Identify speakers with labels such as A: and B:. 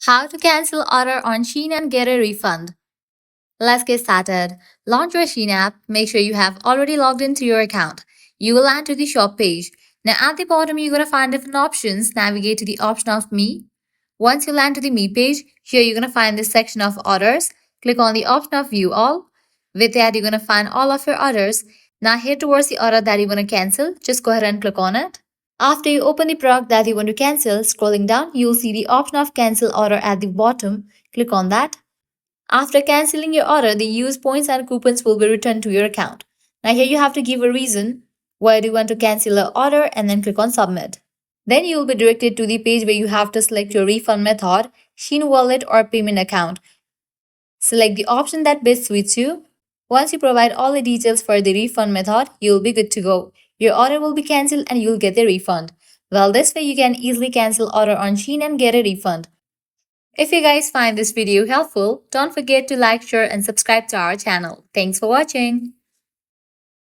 A: How to cancel order on Shein and get a refund. Let's get started. Launch your Shein app. Make sure you have already logged into your account. You will land to the shop page. Now at the bottom, you're going to find different options. Navigate to the option of Me. Once you land to the Me page, here you're going to find this section of orders. Click on the option of View All. With that, you're going to find all of your orders. Now head towards the order that you want to cancel. Just go ahead and click on it. After you open the product that you want to cancel, scrolling down, you'll see the option of cancel order at the bottom. Click on that. After canceling your order, the used points and coupons will be returned to your account. Now here you have to give a reason why do you want to cancel your order and then click on submit. Then you will be directed to the page where you have to select your refund method, Shein wallet or payment account. Select the option that best suits you. Once you provide all the details for the refund method, you'll be good to go. Your order will be cancelled and you'll get the refund. Well, this way you can easily cancel order on Shein and get a refund. If you guys find this video helpful, don't forget to like, share and subscribe to our channel. Thanks for watching.